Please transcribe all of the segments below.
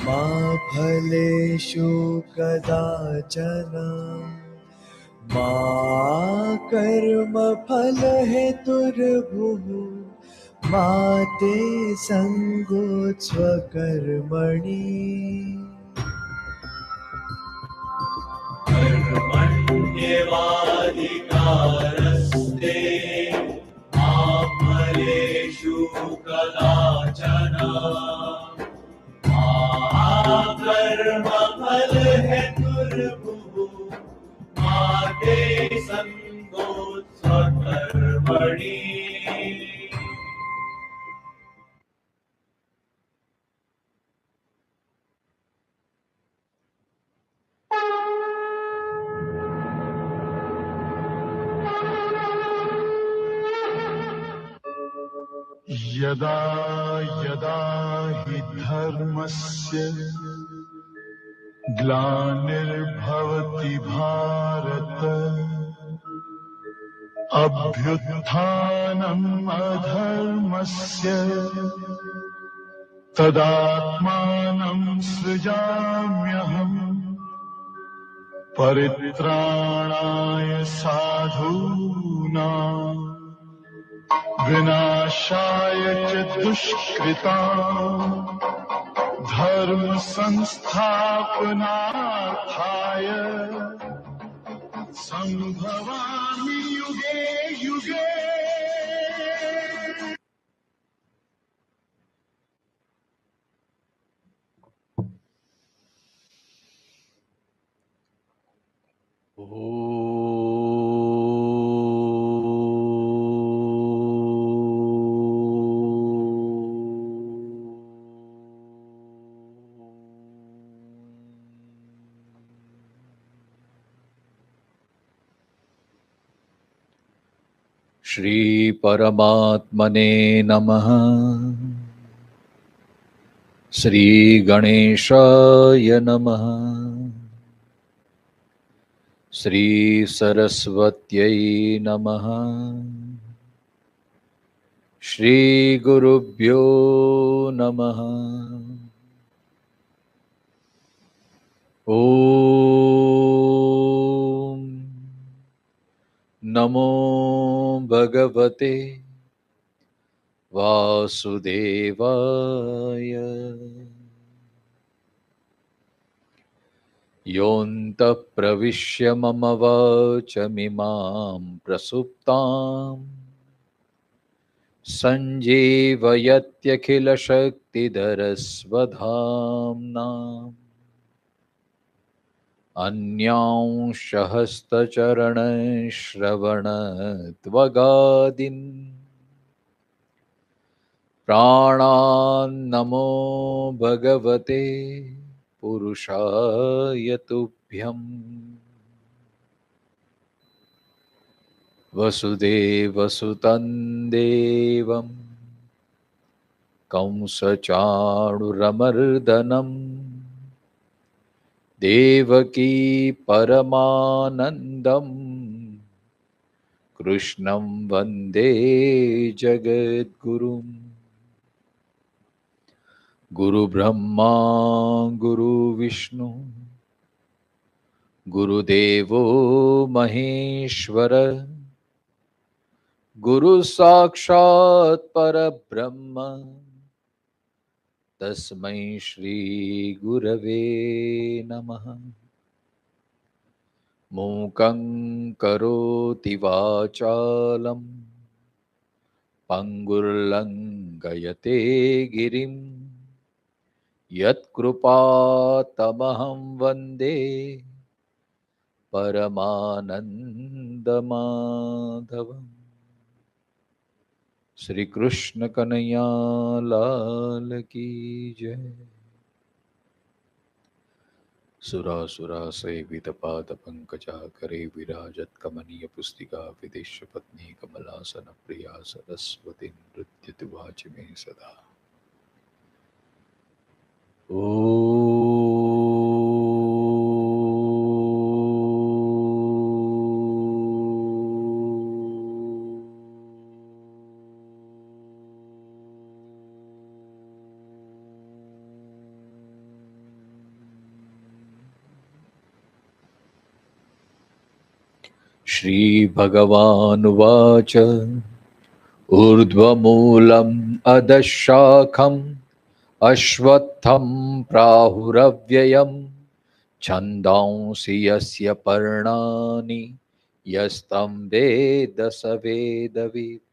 मा फलेषु कदाचन मा कर्मफलहेतुर्भुः मा ते सङ्गोत्स्वकर्मणि कर्मण्येवाधिकारस्ते मा फलेषु कदाचन मा कर्मफलहेतुर्भुः मा ते सङ्गोत्स्वकर्मणि। यदा यदा हि धर्मस्य ग्लानिर्भवति भारत अभ्युत्थानम् अधर्मस्य तदात्मानं सृजाम्यहम् परित्राणाय साधूनां विनाशाय च दुष्कृताम् धर्म संस्थापनार्थाय संभवामि युगे युगे। श्री परमात्मने नमः। श्री गणेशाय नमः। श्री सरस्वत्यै नमः। श्री गुरुभ्यो नमः। ओम नमो भगवते वासुदेवाय। योऽन्तः प्रविश्य मम वाचमिमां प्रसुप्ताम् सञ्जीवयत्यखिलशक्तिधरस्वधाम्ना अन्यांश हस्तचरणश्रवणत्वगादीन् प्राणान्नमो भगवते पुरुषाय तुभ्यम्। वसुदेवसुतं देवं कंसचाणूरमर्दनं देवकी परमानन्दं कृष्णं वन्दे जगद्गुरुम्। गुरुब्रह्मा गुरुविष्णु गुरुदेवो महेश्वर गुरु साक्षात् परब्रह्म तस्मै श्री गुरवे नमः। मूकं करोति वाचालं पंगुर्लंघयते गिरिं यत्कृपातमहं वन्दे परमानन्दमाधवम्। श्री कृष्ण कन्हैया लाल की जय। सुरासुरा सेवित पाद पंकजा करे विराजत कमनीय पुस्तिका विदेश पत्नी कमलासन प्रिया सरस्वती नृत्यति वाचि में सदा। ओ श्रीभगवानुवाच ऊर्ध्वमूलम् अधःशाखम् अश्वत्थं प्राहुरव्ययम् छन्दांसि यस्य पर्णानि यस्तं वेद स वेदवित्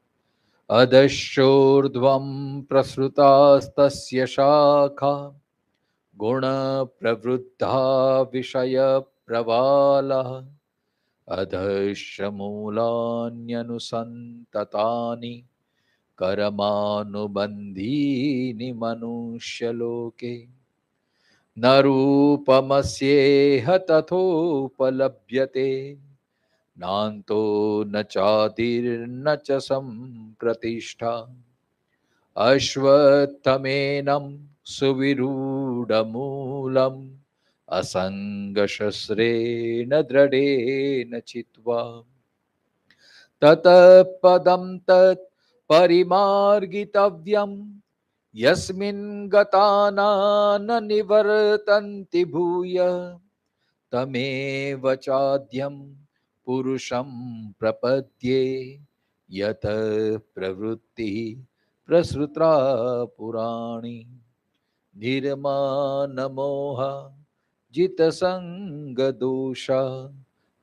अधश्चोर्ध्वं प्रसृतास्तस्य शाखा गुणप्रवृद्धा विषयप्रवालः अधश्च मूलान्यनुसन्ततानि कर्मानुबन्धीनि मनुष्यलोके न रूपमस्येह तथोपलभ्यते नान्तो न चादिर्न च सम्प्रतिष्ठा अश्वत्थमेनं सुविरूढमूलम् असङ्गशस्त्रेण दृढेन चित्वा ततः पदं तत् परिमार्गितव्यम् यस्मिन् गताना न निवर्तन्ति भूय तमेव चाद्यं पुरुषं प्रपद्ये यत प्रवृत्तिः प्रसृता पुराणी निर्मानमोह जितसङ्गदोषा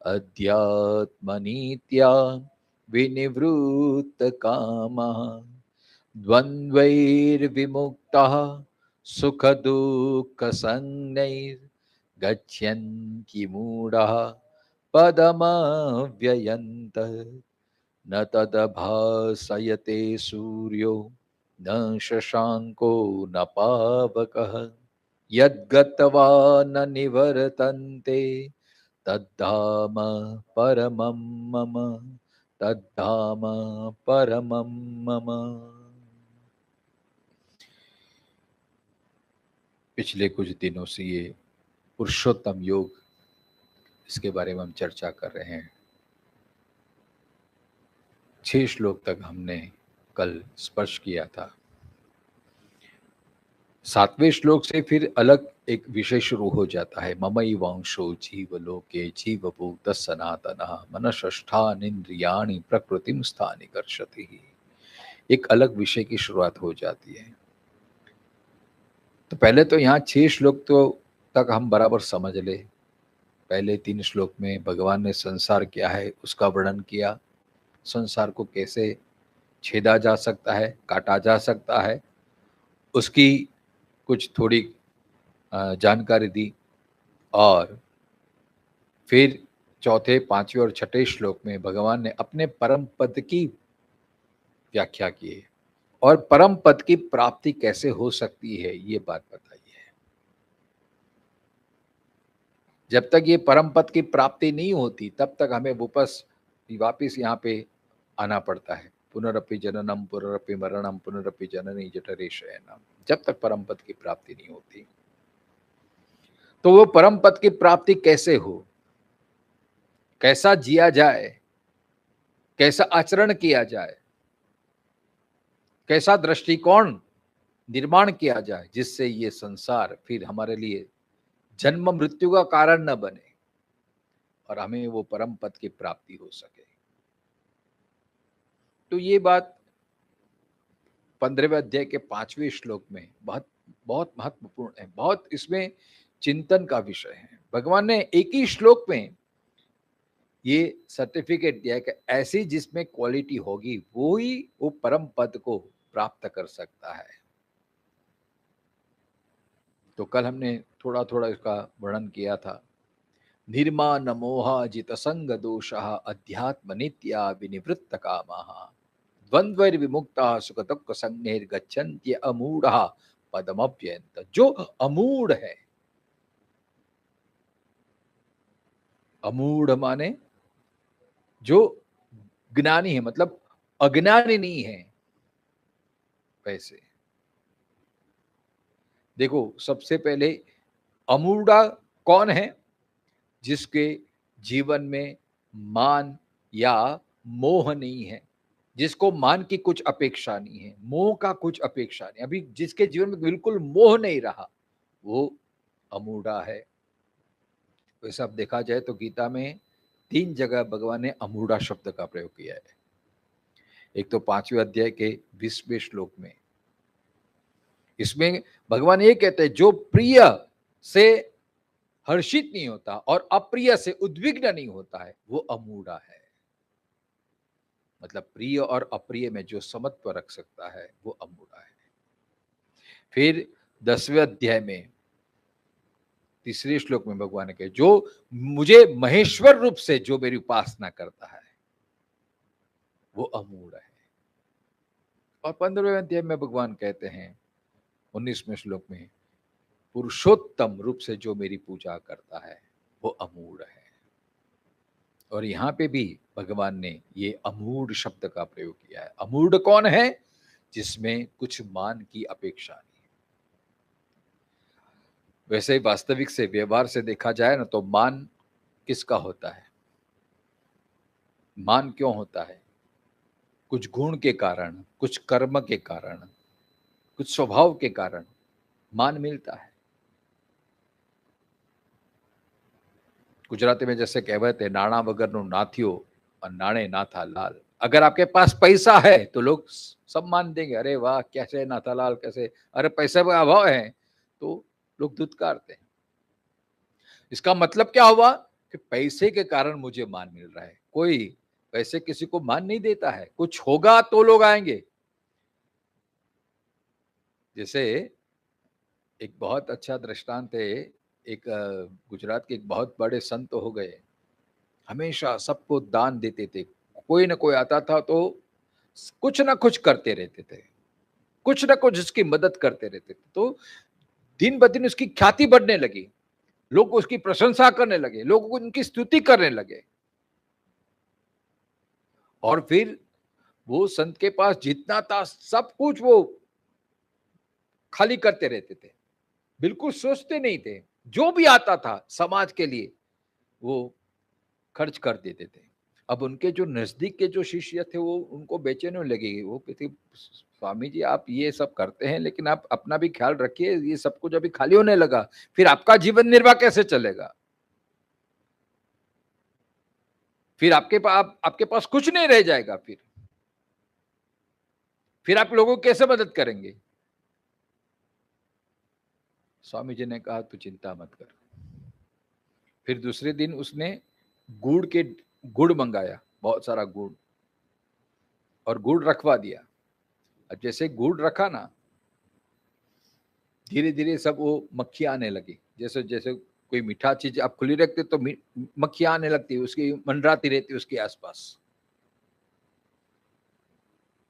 अध्यात्मनीत्या विनिवृत्तकामः द्वन्द्वैर्विमुक्तः सुखदुःखसंज्ञैर्गच्छन्ति मूढः पदमव्ययन्त न तदभासयते सूर्यो न शशाङ्को न पावकः यद्गत्वा न निवर्तन्ते तद्धाम परमं मम तद्धाम परमं मम। पिछले कुछ दिनों से ये पुरुषोत्तम योग, इसके बारे में हम चर्चा कर रहे हैं। 6 श्लोक तक हमने कल स्पर्श किया था। 7वें श्लोक से फिर अलग एक विषय शुरू हो जाता है। ममैवांशो जीवलोके जीवभूतः सनातनः मनषष्ठानीन्द्रियाणि प्रकृतिं स्थानिकर्षति। एक अलग विषय की शुरुआत हो जाती है। तो पहले तो यहाँ 6 श्लोक तक हम बराबर समझ ले। पहले 3 श्लोक में भगवान ने संसार क्या है उसका वर्णन किया, संसार को कैसे छेदा जा सकता है, काटा जा सकता है, उसकी कुछ थोड़ी जानकारी दी। और फिर चौथे, 5वें और 6ठे श्लोक में भगवान ने अपने परम पद की व्याख्या की है और परम पद की प्राप्ति कैसे हो सकती है ये बात बताई है। जब तक ये परम पद की प्राप्ति नहीं होती तब तक हमें वापिस यहाँ पे आना पड़ता है। पुनरपि जननम पुनरपि मरणम पुनरपि जननी जठरे शयनम। जब तक परम पद की प्राप्ति नहीं होती तो वो परम पद की प्राप्ति कैसे हो, कैसा जिया जाए, कैसा आचरण किया जाए, कैसा दृष्टिकोण निर्माण किया जाए जिससे ये संसार फिर हमारे लिए जन्म मृत्यु का कारण न बने और हमें वो परम पद की प्राप्ति हो सके। तो ये बात 15वें अध्याय के 5वें श्लोक में बहुत बहुत महत्वपूर्ण है, बहुत इसमें चिंतन का विषय है। भगवान ने एक ही श्लोक में ये सर्टिफिकेट दिया कि ऐसी जिसमें क्वालिटी होगी वो ही वो परम पद को प्राप्त कर सकता है। तो कल हमने थोड़ा थोड़ा इसका वर्णन किया था। निर्माण मोह जित संग दोषः अध्यात्म नित्या विनिवृत्त कामः द्वंद्वैर्विमुक्तः सुख दुःख संज्ञैर्गच्छन्ति अमूढ़ः पदमव्ययन्त। जो अमूढ़ है, अमूढ़ माने जो ज्ञानी है, मतलब अज्ञानी नहीं है। वैसे देखो, सबसे पहले अमूढ़ा कौन है? जिसके जीवन में मान या मोह नहीं है, जिसको मान की कुछ अपेक्षा नहीं है, मोह का कुछ अपेक्षा नहीं, अभी जिसके जीवन में बिल्कुल मोह नहीं रहा, वो अमूढ़ा है। वैसे अब देखा जाए तो गीता में 3 जगह भगवान ने अमूढ़ा शब्द का प्रयोग किया है। एक तो 5वें अध्याय के 20वें श्लोक में, इसमें भगवान ये कहते हैं जो प्रिय से हर्षित नहीं होता और अप्रिय से उद्विग्न नहीं होता है वो अमूढ़ा है। मतलब प्रिय और अप्रिय में जो समत्व रख सकता है वो अमूढ़ा है। फिर 10वें अध्याय में 3रे श्लोक में भगवान ने कहा जो मुझे महेश्वर रूप से जो मेरी उपासना करता है वो अमूढ़ है। और 15वें अध्याय में भगवान कहते हैं 19वें श्लोक में पुरुषोत्तम रूप से जो मेरी पूजा करता है वो अमूढ़ है। और यहां पे भी भगवान ने ये अमूढ़ शब्द का प्रयोग किया है। अमूढ़ कौन है? जिसमें कुछ मान की अपेक्षा नहीं। वैसे वास्तविक से व्यवहार से देखा जाए ना तो मान किसका होता है? मान क्यों होता है? कुछ गुण के कारण, कुछ कर्म के कारण, कुछ स्वभाव के कारण मान मिलता है। गुजराती में जैसे कहावत है नाणा वगरनु नाथ्यो और नाणे नाथा लाल। अगर आपके पास पैसा है तो लोग सब मान देंगे, अरे वाह कैसे नाथालाल कैसे, अरे पैसे का अभाव है तो लोग धुतकारते हैं। इसका मतलब क्या हुआ कि पैसे के कारण मुझे मान मिल रहा है। कोई पैसे किसी को मान नहीं देता है, कुछ होगा तो लोग आएंगे। जैसे एक बहुत अच्छा दृष्टांत है, एक गुजरात के एक बहुत बड़े संत हो गए, हमेशा सबको दान देते थे। कोई ना कोई आता था तो कुछ ना कुछ करते रहते थे, कुछ ना कुछ उसकी मदद करते रहते थे। तो दिन ब दिन उसकी ख्याति बढ़ने लगी, लोग उसकी प्रशंसा करने लगे, लोग उनकी स्तुति करने लगे। और फिर वो संत के पास जितना था सब कुछ वो खाली करते रहते थे, बिल्कुल सोचते नहीं थे। जो भी आता था समाज के लिए वो खर्च कर देते थे। अब उनके जो नजदीक के जो शिष्य थे वो उनको बेचैनी लगी। वो कहते स्वामी जी आप ये सब करते हैं लेकिन आप अपना भी ख्याल रखिए, ये सब कुछ अभी खाली होने लगा, फिर आपका जीवन निर्वाह कैसे चलेगा? फिर आपके पास कुछ नहीं रह जाएगा। फिर आप लोगों को कैसे मदद करेंगे? स्वामी जी ने कहा तू चिंता मत कर। फिर दूसरे दिन उसने गुड़ मंगाया, बहुत सारा गुड़, और गुड़ रखवा दिया। अब जैसे गुड़ रखा ना, धीरे धीरे सब वो मक्खियां आने लगी। जैसे जैसे कोई मीठा चीज आप खुली रखते तो मक्खियां आने लगती, उसकी मंडराती रहती उसके आसपास।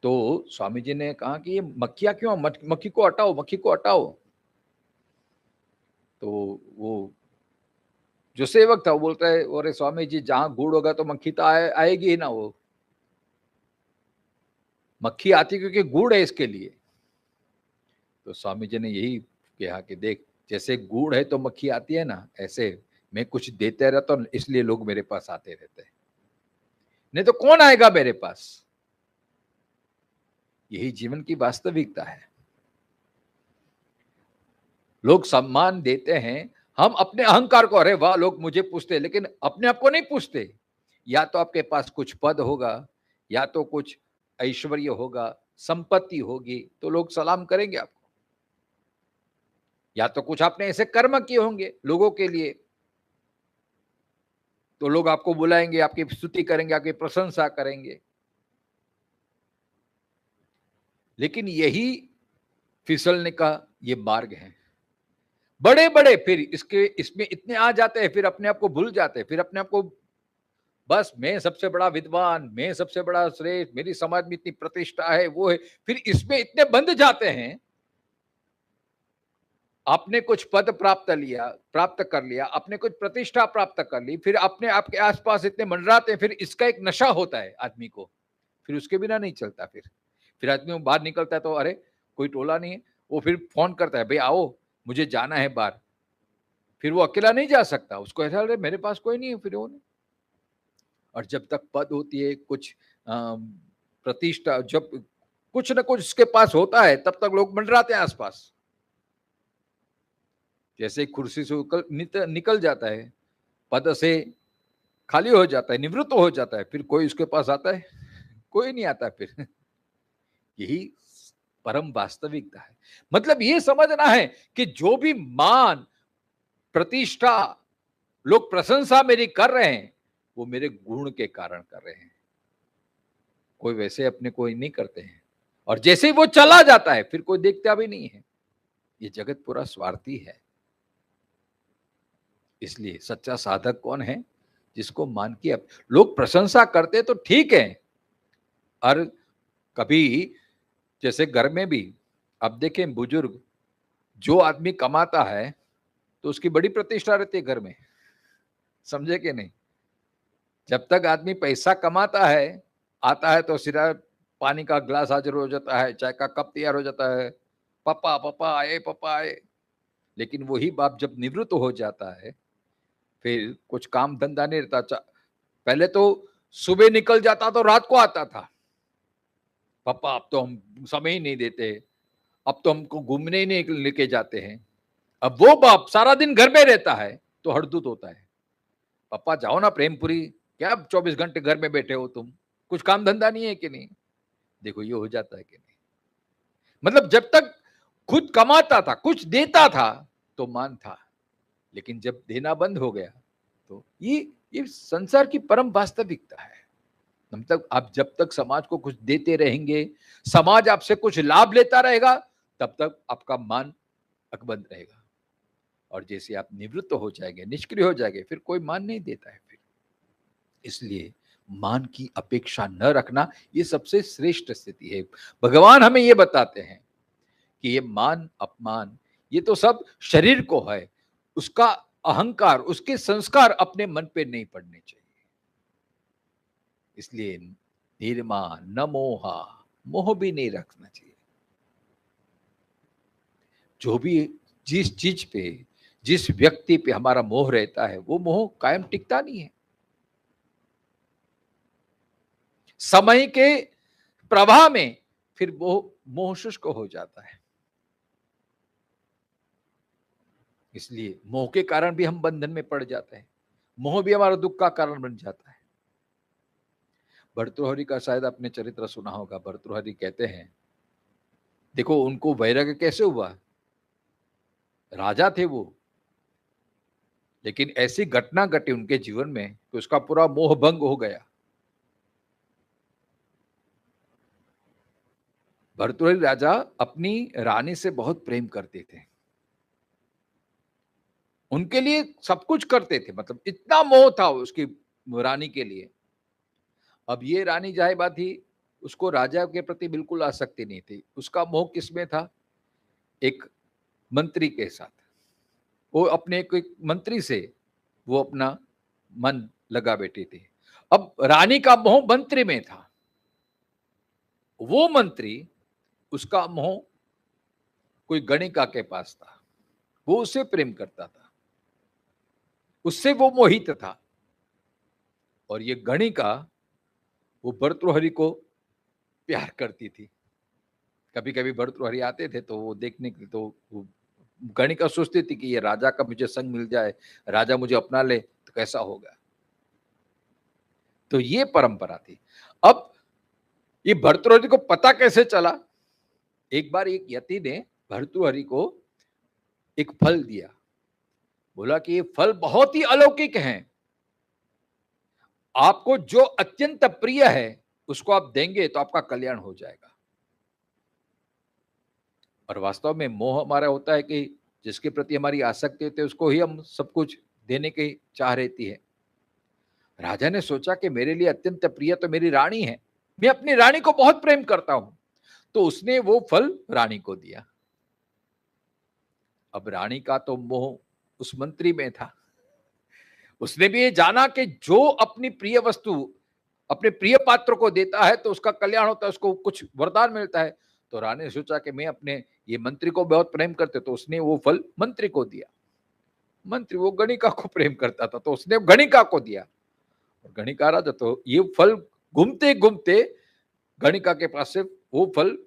तो स्वामी जी ने कहा कि ये मक्खियां क्यों, मक्खी को हटाओ, मक्खी को हटाओ। तो वो जो सेवक था वो बोलता है अरे स्वामी जी जहां गुड़ होगा तो मक्खी तो आएगी ही ना, वो मक्खी आती क्योंकि गुड़ है इसके लिए। तो स्वामी जी ने यही कहा कि देख जैसे गुड़ है तो मक्खी आती है ना, ऐसे मैं कुछ देते रहता हूं इसलिए लोग मेरे पास आते रहते हैं, नहीं तो कौन आएगा मेरे पास। यही जीवन की वास्तविकता है। लोग सम्मान देते हैं, हम अपने अहंकार को, अरे वाह लोग मुझे पूछते, लेकिन अपने आप को नहीं पूछते। या तो आपके पास कुछ पद होगा, या तो कुछ ऐश्वर्य होगा, संपत्ति होगी तो लोग सलाम करेंगे आपको, या तो कुछ आपने ऐसे कर्म किए होंगे लोगों के लिए तो लोग आपको बुलाएंगे, आपकी स्तुति करेंगे, आपकी प्रशंसा करेंगे। लेकिन यही फिसलने का ये मार्ग है। बड़े बड़े फिर इसमें इतने आ जाते हैं, फिर अपने आप को भूल जाते हैं, फिर अपने आप को बस मैं सबसे बड़ा विद्वान, मैं सबसे बड़ा श्रेष्ठ, मेरी समाज में इतनी प्रतिष्ठा है, वो है, फिर इसमें इतने बंध जाते हैं। आपने कुछ पद प्राप्त कर लिया, आपने कुछ प्रतिष्ठा प्राप्त कर ली, फिर अपने आपके आसपास इतने मंडराते हैं, फिर इसका एक नशा होता है आदमी को, फिर उसके बिना नहीं चलता। फिर आदमी बाहर निकलता है तो अरे कोई टोला नहीं है, वो फिर फोन करता है भाई आओ मुझे जाना है बाहर। फिर वो अकेला नहीं जा सकता, उसको ऐसा लगे मेरे पास कोई नहीं है, फिर वो नहीं। और जब तक पद होती है, कुछ प्रतिष्ठा, जब कुछ न कुछ उसके पास होता है तब तक लोग मंडराते हैं आसपास। जैसे कुर्सी से निकल जाता है, पद से खाली हो जाता है, निवृत्त हो जाता है, फिर कोई उसके पास आता है? कोई नहीं आता फिर। यही परम वास्तविकता है। मतलब ये समझना है कि जो भी मान, प्रतिष्ठा, लोग प्रशंसा मेरी कर रहे हैं, वो मेरे गुण के कारण कर रहे हैं। कोई वैसे अपने कोई नहीं करते हैं, और जैसे ही वो चला जाता है फिर कोई देखता भी नहीं है। ये जगत पूरा स्वार्थी है। इसलिए सच्चा साधक कौन है? जिसको मान की लोग प्रशंसा करते तो ठीक है, और कभी जैसे घर में भी अब देखें, बुजुर्ग, जो आदमी कमाता है तो उसकी बड़ी प्रतिष्ठा रहती है घर में, समझे कि नहीं? जब तक आदमी पैसा कमाता है, आता है तो सीधा पानी का ग्लास हाजिर हो जाता है, चाय का कप तैयार हो जाता है, पापा पापा आए, पापा आए। लेकिन वही बाप जब निवृत्त हो जाता है, फिर कुछ काम धंधा नहीं रहता। पहले तो सुबह निकल जाता तो रात को आता था, पापा अब तो हम समय ही नहीं देते, अब तो हमको घूमने ही नहीं लेके जाते हैं। अब वो बाप सारा दिन घर में रहता है तो हरदूत होता है, पापा जाओ ना प्रेमपुरी, क्या 24 घंटे घर में बैठे हो तुम, कुछ काम धंधा नहीं है कि नहीं? देखो ये हो जाता है कि नहीं? मतलब जब तक खुद कमाता था, कुछ देता था तो मान था, लेकिन जब देना बंद हो गया तो ये संसार की परम वास्तविकता है। मतलब आप जब तक समाज को कुछ देते रहेंगे, समाज आपसे कुछ लाभ लेता रहेगा, तब तक आपका मान अकबंद रहेगा। और जैसे आप निवृत्त हो जाएंगे, निष्क्रिय हो जाएंगे, फिर कोई मान नहीं देता है फिर। इसलिए मान की अपेक्षा न रखना ये सबसे श्रेष्ठ स्थिति है। भगवान हमें ये बताते हैं कि ये मान अपमान ये तो सब शरीर को है, उसका अहंकार, उसके संस्कार अपने मन पे नहीं पड़ने चाहिए। इसलिए निर्मा न मोहा, मोह भी नहीं रखना चाहिए। जो भी जिस चीज पे, जिस व्यक्ति पे हमारा मोह रहता है, वो मोह कायम टिकता नहीं है। समय के प्रवाह में फिर वो मोह शुष्क हो जाता है। इसलिए मोह के कारण भी हम बंधन में पड़ जाते हैं, मोह भी हमारा दुख का कारण बन जाता है। भर्तृहरि का शायद आपने चरित्र सुना होगा। भर्तृहरि कहते हैं, देखो उनको वैराग्य कैसे हुआ, राजा थे वो, लेकिन ऐसी घटना घटी उनके जीवन में कि उसका पूरा मोह भंग हो गया। भर्तृहरि राजा अपनी रानी से बहुत प्रेम करते थे, उनके लिए सब कुछ करते थे, मतलब इतना मोह था उसकी रानी के लिए। अब ये रानी जाहिबा थी, उसको राजा के प्रति बिल्कुल आसक्ति नहीं थी। उसका मोह किसमें था? एक मंत्री के साथ। वो अपने एक मंत्री से वो अपना मन लगा बैठी थी। अब रानी का मोह मंत्री में था, वो मंत्री, उसका मोह कोई गणिका के पास था, वो उससे प्रेम करता था, उससे वो मोहित था। और ये गणिका वो भर्तृहरि को प्यार करती थी। कभी कभी भर्तृहरि आते थे तो वो देखने के लिए, तो गणिका सोचती थी कि ये राजा का मुझे संग मिल जाए, राजा मुझे अपना ले तो कैसा होगा। तो ये परंपरा थी। अब ये भर्तृहरि को पता कैसे चला? एक बार एक यति ने भर्तृहरि को एक फल दिया, बोला कि ये फल बहुत ही अलौकिक हैं, आपको जो अत्यंत प्रिय है उसको आप देंगे तो आपका कल्याण हो जाएगा। और वास्तव में मोह हमारा होता है कि जिसके प्रति हमारी आसक्ति होती है उसको ही हम सब कुछ देने की चाह रहती है। राजा ने सोचा कि मेरे लिए अत्यंत प्रिय तो मेरी रानी है, मैं अपनी रानी को बहुत प्रेम करता हूं, तो उसने वो फल रानी को दिया। अब रानी का तो मोह उस मंत्री में था, उसने भी ये जाना कि जो अपनी प्रिय वस्तु अपने प्रिय पात्र को देता है तो उसका कल्याण होता है, उसको कुछ वरदान मिलता है। तो रानी ने सोचा कि मैं अपने ये मंत्री को बहुत प्रेम करते, तो उसने वो फल मंत्री को दिया। मंत्री वो गणिका को प्रेम करता था तो उसने गणिका को दिया। और गणिका राजा, तो ये फल घूमते घूमते गणिका के पास से वो फल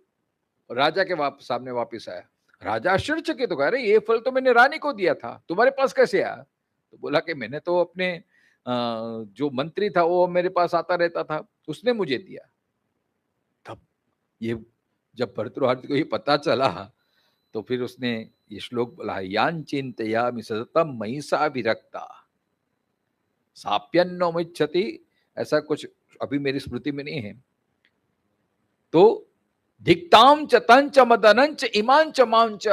राजा के सामने वापिस आया। राजा आश्चर्यचकित हो गया, अरे ये फल तो मैंने रानी को दिया था, तुम्हारे पास कैसे आया? तो बोला कि मैंने तो अपने जो मंत्री था वो मेरे पास आता रहता था, उसने मुझे दिया। तब ये जब भर्तृहरि को ये पता चला तो फिर उसने ये श्लोक बोला, यान चिंतयामि सततम मयि सा विरक्ता साप्यन्नोमिच्छति, ऐसा कुछ अभी मेरी स्मृति में नहीं है। तो धिक्ताम च तंच मदनंच इमांच मांच,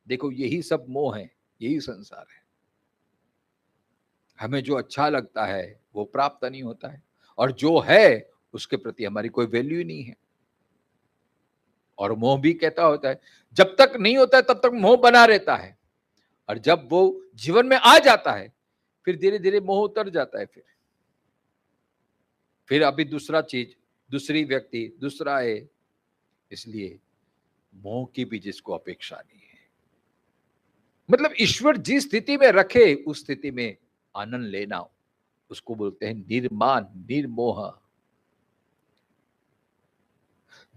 देखो यही सब मोह है, यही संसार है। हमें जो अच्छा लगता है वो प्राप्त नहीं होता है, और जो है उसके प्रति हमारी कोई वैल्यू नहीं है। और मोह भी कहता होता है, जब तक नहीं होता है तब तक मोह बना रहता है, और जब वो जीवन में आ जाता है फिर धीरे धीरे मोह उतर जाता है। फिर अभी दूसरा चीज, दूसरी व्यक्ति, दूसरा है। इसलिए मोह की भी जिसको अपेक्षा नहीं है, मतलब ईश्वर जिस स्थिति में रखे उस स्थिति में आनंद लेना, उसको बोलते हैं निर्मान निर्मोह।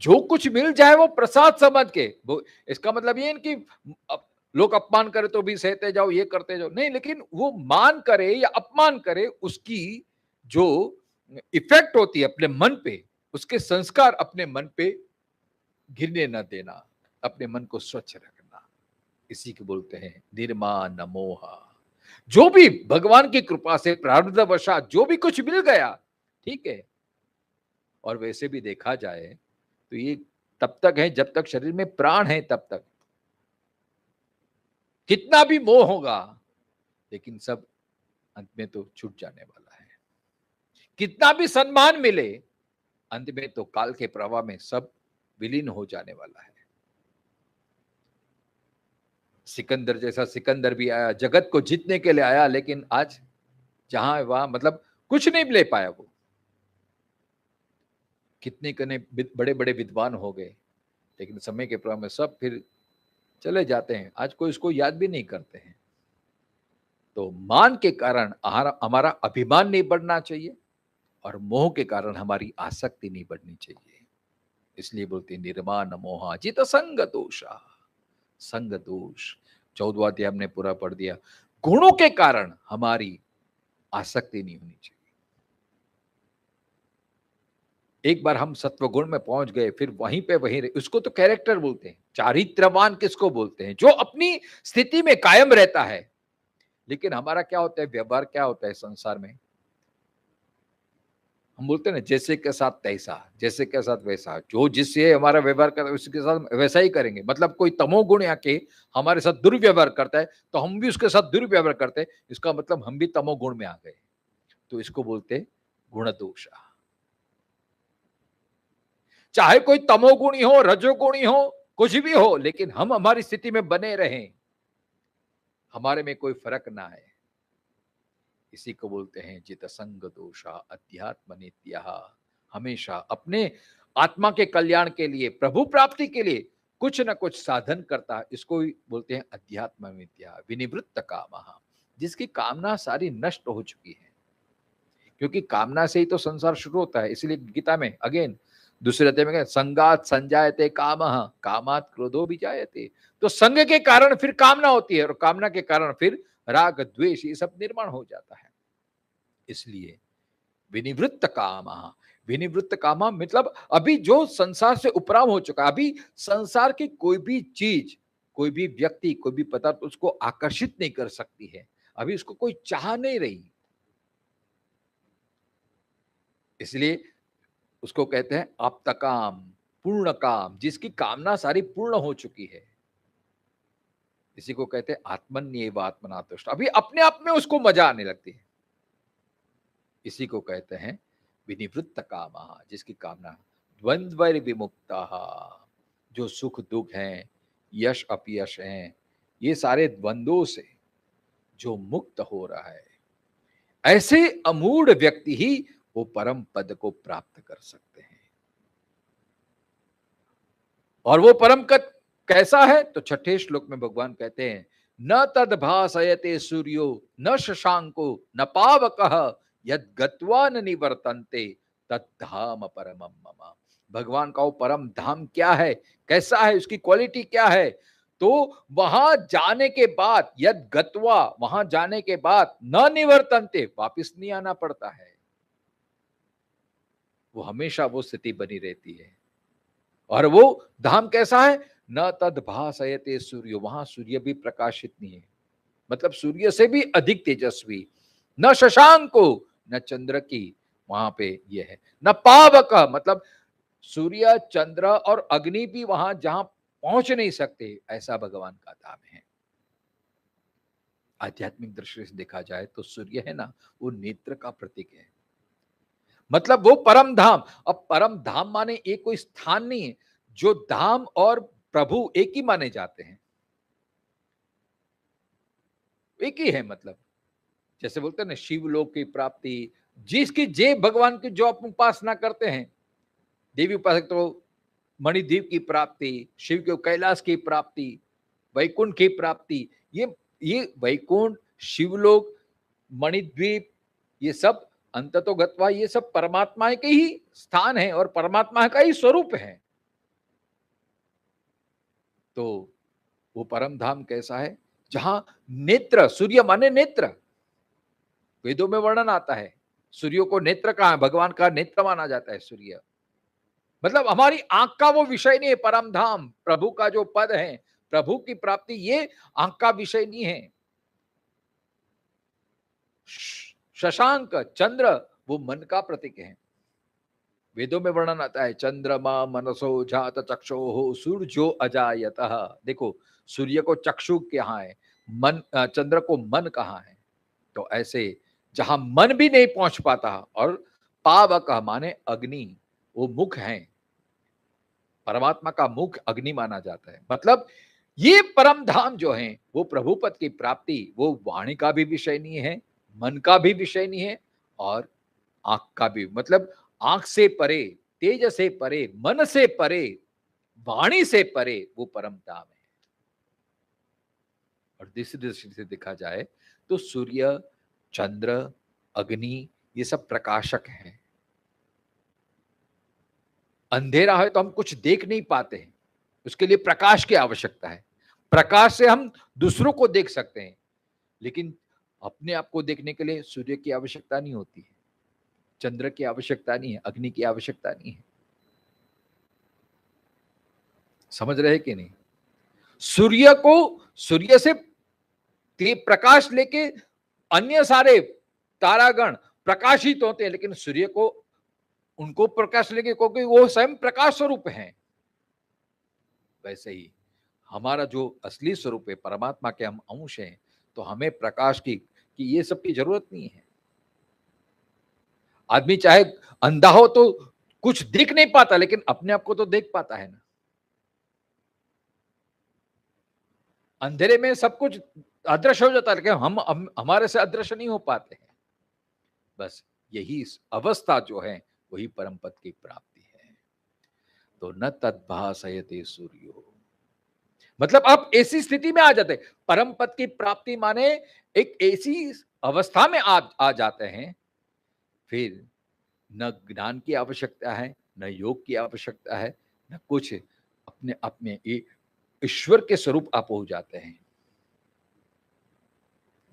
जो कुछ मिल जाए वो प्रसाद समझ के, इसका मतलब ये नहीं कि लोग अपमान करे तो भी सहते जाओ, ये करते जाओ, नहीं, लेकिन वो मान करे या अपमान करे, उसकी जो इफेक्ट होती है अपने मन पे, उसके संस्कार अपने मन पे गिरने न देना, अपने मन को स्वच्छ रखना, इसी को बोलते हैं निर्मान मोह। जो भी भगवान की कृपा से प्रारब्धवशात जो भी कुछ मिल गया, ठीक है। और वैसे भी देखा जाए तो ये तब तक है जब तक शरीर में प्राण है, तब तक कितना भी मोह होगा लेकिन सब अंत में तो छूट जाने वाला है। कितना भी सम्मान मिले, अंत में तो काल के प्रवाह में सब विलीन हो जाने वाला है। सिकंदर जैसा सिकंदर भी आया, जगत को जीतने के लिए आया, लेकिन आज जहां वहां मतलब कुछ नहीं ले पाया वो। कितने कने बड़े बड़े विद्वान हो गए, लेकिन समय के प्रवाह में सब फिर चले जाते हैं, आज कोई इसको याद भी नहीं करते हैं। तो मान के कारण हमारा अभिमान नहीं बढ़ना चाहिए, और मोह के कारण हमारी आसक्ति नहीं बढ़नी चाहिए। इसलिए बोलते निर्मान मोहा जित संग दोषा, संग दोष 14वां अध्याय हमने पूरा पढ़ दिया। गुणों के कारण हमारी आसक्ति नहीं होनी चाहिए। एक बार हम सत्व गुण में पहुंच गए, फिर वहीं पे वहीं रहे, उसको तो कैरेक्टर बोलते हैं। चारित्रवान किसको बोलते हैं? जो अपनी स्थिति में कायम रहता है। लेकिन हमारा क्या होता है, व्यवहार क्या होता है संसार में, हम बोलते हैं ना जैसे के साथ तैसा, जैसे के साथ वैसा, जो जिससे हमारा व्यवहार करता है उसके साथ वैसा ही करेंगे। मतलब कोई तमोगुण आके हमारे साथ दुर्व्यवहार करता है तो हम भी उसके साथ दुर्व्यवहार करते हैं, इसका मतलब हम भी तमोगुण में आ गए। तो इसको बोलते हैं गुण दोषा। चाहे कोई तमोगुणी हो, रजोगुणी हो, कुछ भी हो, लेकिन हम हमारी स्थिति में बने रहें, हमारे में कोई फर्क ना है, इसी को बोलते हैं जित संग दोषा अध्यात्म नित्यः। हमेशा अपने आत्मा के कल्याण के लिए, प्रभु प्राप्ति के लिए कुछ न कुछ साधन करता है, इसको बोलते हैं अध्यात्म नित्या। विनिवृत्त कामः, जिसकी कामना सारी नष्ट हो चुकी है, क्योंकि कामना से ही तो संसार शुरू होता है। इसलिए गीता में अगेन दूसरे अध्याय में संगात संजायते कामः कामात् क्रोधो विजायते। तो संग के कारण फिर कामना होती है, और कामना के कारण फिर राग द्वेष ये सब निर्माण हो जाता है। इसलिए विनिवृत्त कामः, विनिवृत्त कामः मतलब अभी जो संसार से उपराम हो चुका है, अभी संसार की कोई भी चीज, कोई भी व्यक्ति, कोई भी पदार्थ उसको आकर्षित नहीं कर सकती है, अभी उसको कोई चाह नहीं रही। इसलिए उसको कहते हैं आप्तकाम, पूर्ण काम, जिसकी कामना सारी पूर्ण हो चुकी है। इसी को कहते हैं आत्मन्येव आत्मनातुष्ट, अभी अपने आप में उसको मजा आने लगती है। इसी को कहते हैं विनिवृत्त कामः, जिसकी कामना द्वंद्वैर विमुक्तः, जो सुख दुख हैं, यश अपयश हैं, ये सारे द्वंद्वों से जो मुक्त हो रहा है, ऐसे अमूढ़ व्यक्ति ही वो परम पद को प्राप्त कर सकते हैं। और वो परम पद कैसा है, तो 6ठे श्लोक में भगवान कहते हैं न तद भासयते सूर्यो न शशांको न पावकः यद गत्वा न निवर्तन्ते तद्धाम परमम मम। भगवान का वो परम धाम क्या है, कैसा है, उसकी क्वालिटी क्या है, तो वहां जाने के बाद यद गत्वा, वहां जाने के बाद न निवर्तन्ते, वापिस नहीं आना पड़ता है, वो हमेशा वो स्थिति बनी रहती है। और वो धाम कैसा है? न तद भासयते सूर्य, वहां सूर्य भी प्रकाशित नहीं है, मतलब सूर्य से भी अधिक तेजस्वी, न शशांको, न चंद्र की वहां पे ये है, न पावक, मतलब सूर्य चंद्र और अग्नि भी वहां जहां पहुंच नहीं सकते, ऐसा भगवान का धाम है। आध्यात्मिक दृष्टि से देखा जाए तो सूर्य है ना, वो नेत्र का प्रतीक है, मतलब वो परम धाम। अब परम धाम माने एक कोई स्थान नहीं है, जो धाम और प्रभु एक ही माने जाते हैं, एक ही है, मतलब जैसे बोलते हैं ना शिवलोक की प्राप्ति, जिसकी जे भगवान की जो आप उपासना करते हैं, देवी उपासक तो मणिद्वीप की प्राप्ति, शिव के कैलाश की प्राप्ति, वैकुंठ की प्राप्ति, ये वैकुंठ, शिवलोक, मणिद्वीप, ये सब अंततो गत्वा, ये सब परमात्मा के ही स्थान है और परमात्मा का ही स्वरूप है। तो वो परम धाम कैसा है? जहां नेत्र, सूर्य माने नेत्र, वेदों में वर्णन आता है, सूर्य को नेत्र कहा है, भगवान का नेत्र माना जाता है सूर्य, मतलब हमारी आंख का वो विषय नहीं है। परम धाम, प्रभु का जो पद है, प्रभु की प्राप्ति, ये आंख का विषय नहीं है। शशांक, चंद्र, वो मन का प्रतीक है। वेदों में वर्णन आता है, चंद्रमा मनसो जात चक्षो सूर्यो अजायतः। देखो सूर्य को चक्षु कहाँ है, मन, चंद्र को मन कहाँ है। तो ऐसे जहां मन भी नहीं पहुंच पाता, और पावक माने अग्नि, वो मुख है, परमात्मा का मुख अग्नि माना जाता है। मतलब ये परम धाम जो है, वो प्रभु पद की प्राप्ति, वो वाणी का भी विषय नहीं है, मन का भी विषय नहीं है, और आंख का भी, मतलब आंख से परे, तेज से परे, मन से परे, वाणी से परे वो परम धाम है। और दूसरी दृष्टि से देखा जाए तो सूर्य, चंद्र, अग्नि, ये सब प्रकाशक हैं। अंधेरा है तो हम कुछ देख नहीं पाते हैं, उसके लिए प्रकाश की आवश्यकता है। प्रकाश से हम दूसरों को देख सकते हैं, लेकिन अपने आप को देखने के लिए सूर्य की आवश्यकता नहीं होती है, चंद्र की आवश्यकता नहीं है, अग्नि की आवश्यकता नहीं है। समझ रहे कि नहीं? सूर्य से प्रकाश लेके अन्य सारे तारागण प्रकाशित होते हैं, लेकिन सूर्य को, उनको प्रकाश लेके, क्योंकि वो स्वयं प्रकाश स्वरूप है। वैसे ही हमारा जो असली स्वरूप है, परमात्मा के हम अंश हैं, तो हमें प्रकाश की ये सब की जरूरत नहीं है। आदमी चाहे अंधा हो तो कुछ दिख नहीं पाता, लेकिन अपने आप को तो देख पाता है ना। अंधेरे में सब कुछ अदृश्य हो जाता है, लेकिन हम हमारे से अदृश्य नहीं हो पाते हैं। बस यही अवस्था जो है, वही परम पद की प्राप्ति है। तो न तद्भासयते सूर्यो, मतलब आप ऐसी स्थिति में आ जाते, परम पद की प्राप्ति माने एक ऐसी अवस्था में आ जाते हैं, फिर न ज्ञान की आवश्यकता है, न योग की आवश्यकता है, न कुछ, अपने अपने ईश्वर के स्वरूप आप हो जाते हैं।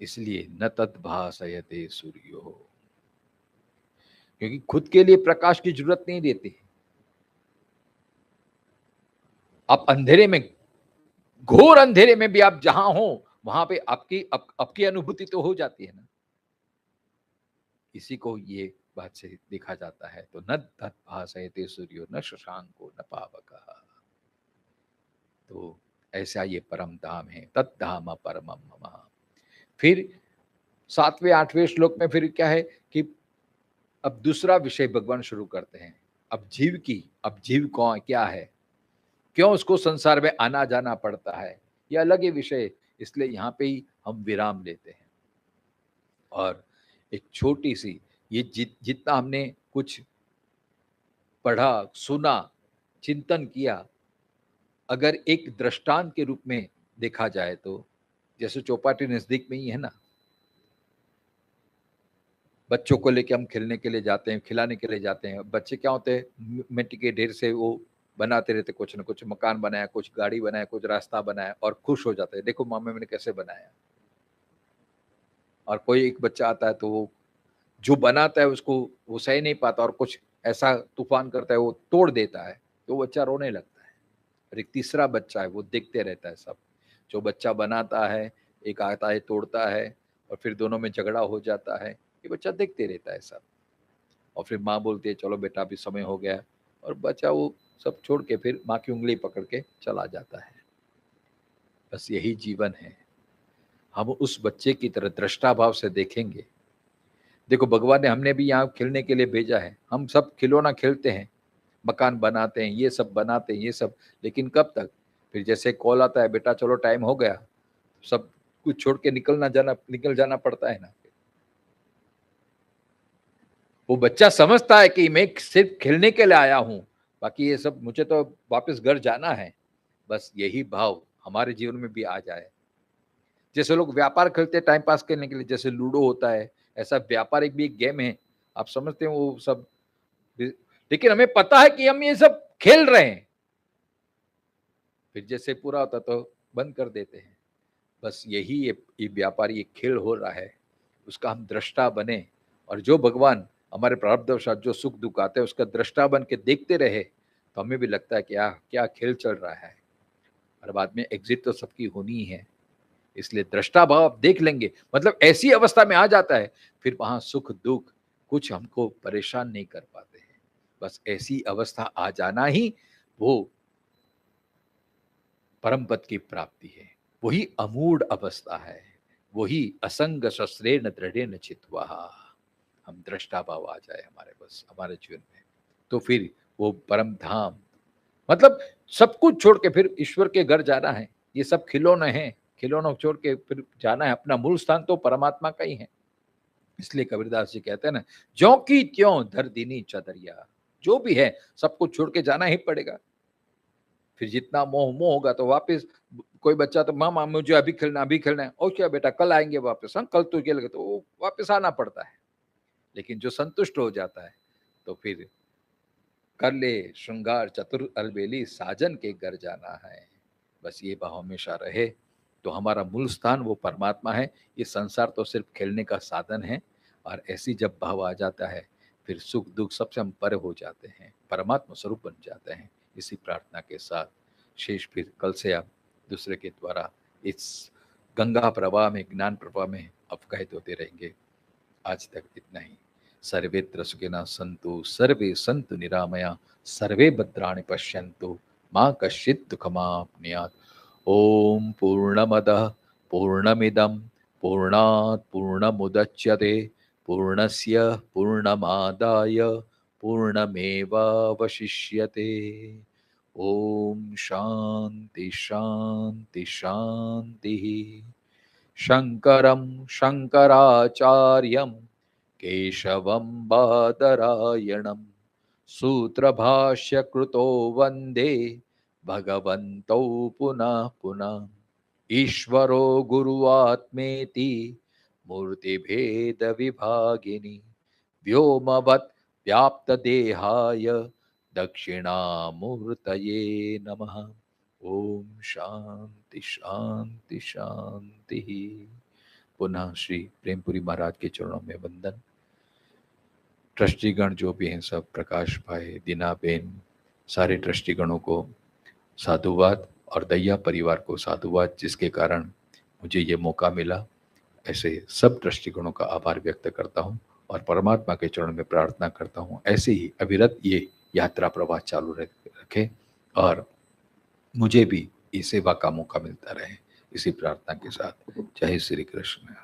इसलिए न तद्भासयते सूर्यो, क्योंकि खुद के लिए प्रकाश की जरूरत नहीं देती। आप अंधेरे में, घोर अंधेरे में भी आप जहां हो, वहां पे आपकी अनुभूति तो हो जाती है ना। इसी को ये बात से देखा जाता है। तो न तद्भासयते सूर्यो न शशांको न पावकः, तो ऐसा ये परम धाम है। तद्धाम परमम मम। फिर 7वें 8वें श्लोक में फिर क्या है कि अब दूसरा विषय भगवान शुरू करते हैं। अब जीव कौन, क्या है, क्यों उसको संसार में आना जाना पड़ता है, ये अलग ही विषय, इसलिए यहाँ पे ही हम विराम लेते हैं। और एक छोटी सी, ये जितना हमने कुछ पढ़ा, सुना, चिंतन किया, अगर एक दृष्टांत के रूप में देखा जाए तो, जैसे चौपाटी नजदीक में ही है ना, बच्चों को लेके हम खेलने के लिए जाते हैं, खिलाने के लिए जाते हैं। बच्चे क्या होते हैं, मिट्टी के ढेर से वो बनाते रहते, कुछ ना कुछ मकान बनाया, कुछ गाड़ी बनाया, कुछ रास्ता बनाया और खुश हो जाते हैं, देखो मामा मैंने कैसे बनाया। और कोई एक बच्चा आता है तो वो जो बनाता है उसको वो सह नहीं पाता और कुछ ऐसा तूफान करता है, वो तोड़ देता है, तो वो बच्चा रोने लगता है। और एक तीसरा बच्चा है, वो देखते रहता है सब, जो बच्चा बनाता है, एक आता है तोड़ता है और फिर दोनों में झगड़ा हो जाता है, ये बच्चा देखते रहता है सब। और फिर माँ बोलती है चलो बेटा अभी समय हो गया, और बच्चा वो सब छोड़ के फिर माँ की उंगली पकड़ के चला जाता है। बस यही जीवन है। हम उस बच्चे की तरह दृष्टा भाव से देखेंगे। देखो भगवान ने हमने भी यहाँ खेलने के लिए भेजा है, हम सब खिलौना खेलते हैं, मकान बनाते हैं, ये सब बनाते हैं, ये सब, लेकिन कब तक? फिर जैसे कॉल आता है बेटा चलो टाइम हो गया, सब कुछ छोड़ के निकल जाना पड़ता है ना। वो बच्चा समझता है कि मैं सिर्फ खेलने के लिए आया हूं, बाकी ये सब मुझे तो वापस घर जाना है। बस यही भाव हमारे जीवन में भी आ जाए। जैसे लोग व्यापार खेलते हैं टाइम पास करने के लिए, जैसे लूडो होता है, ऐसा व्यापार एक भी एक गेम है, आप समझते हैं वो सब, लेकिन हमें पता है कि हम ये सब खेल रहे हैं, फिर जैसे पूरा होता तो बंद कर देते हैं। बस यही ये व्यापारी एक खेल हो रहा है, उसका हम दृष्टा बने, और जो भगवान हमारे प्रारब्धवशात जो सुख दुख आते हैं उसका दृष्टा बन के देखते रहे, तो हमें भी लगता है कि क्या खेल चल रहा है, और बाद में एग्जिट तो सबकी होनी ही है। इसलिए दृष्टा भाव आप देख लेंगे, मतलब ऐसी अवस्था में आ जाता है, फिर वहां सुख दुख कुछ हमको परेशान नहीं कर पाते हैं। बस ऐसी अवस्था आ जाना ही वो परम पद की प्राप्ति है, वही अमूढ़ अवस्था है, वही असंग शस्त्रेण दृढ़ेन चित्वा। हम दृष्टा भाव आ जाए हमारे बस हमारे जीवन में, तो फिर वो परम धाम, मतलब सब कुछ छोड़ के फिर ईश्वर के घर जाना है। ये सब खिलौने हैं, खिलौनों छोड़ के फिर जाना है, अपना मूल स्थान तो परमात्मा का ही है। इसलिए कबीरदास जी कहते हैं ना, ज्यों की त्यों धर दीनी चदरिया, जो भी है सब कुछ छोड़ के जाना ही पड़ेगा। फिर जितना मोह मोह होगा तो वापस, कोई बच्चा तो मामा मुझे अभी खेलना है, और क्या बेटा कल आएंगे वापस, हाँ कल तो खेलेगा, तो वो वापस आना पड़ता है। लेकिन जो संतुष्ट हो जाता है तो फिर कर ले श्रृंगार चतुर अलबेली, साजन के घर जाना है। बस ये भाव हमेशा रहे तो हमारा मूल स्थान वो परमात्मा है, ये संसार तो सिर्फ खेलने का साधन है। और ऐसी जब भाव आ जाता है फिर सुख दुख सबसे हम परे हो जाते हैं, परमात्मा स्वरूप बन जाते हैं। इसी प्रार्थना के साथ शेष फिर कल से आप दूसरे के द्वारा इस गंगा प्रवाह में, ज्ञान प्रवाह में अवगाहित होते रहेंगे। आज तक इतना ही। सर्वेत्र सुखिनः सन्तु सर्वे सन्तु निरामया सर्वे भद्राणि पश्यन्तु मां कश्चित् दुःखमाप्नुयात्। ओम पूर्णमदः पूर्णमिदं पूर्णात् पूर्णमुदच्यते पूर्णस्य पूर्णमादाय पूर्णमेवावशिष्यते। ओम शांति शांति शांतिः। शंकरं शंकराचार्यं केशवं बादरायणं सूत्रभाष्यकृतो वन्दे भगवन्तौ पुनः पुनः। ईश्वरो गुरुआत्मेति मूर्तिभेदविभागिनि व्योमवत् व्याप्तदेहाय दक्षिणामूर्तये नमः। ओम शांति शांति शांति। पुनः श्री प्रेमपुरी महाराज के चरणों में वंदन। ट्रस्टीगण जो भी हैं सब, प्रकाश भाई, दीनाबेन, सारे ट्रस्टीगणों को साधुवाद और दैया परिवार को साधुवाद, जिसके कारण मुझे ये मौका मिला। ऐसे सब ट्रस्टीगणों का आभार व्यक्त करता हूँ और परमात्मा के चरणों में प्रार्थना करता हूँ ऐसे ही अविरत ये यात्रा प्रवाह चालू रखे और मुझे भी इस सेवा का मौका मिलता रहे। इसी प्रार्थना के साथ जय श्री कृष्ण।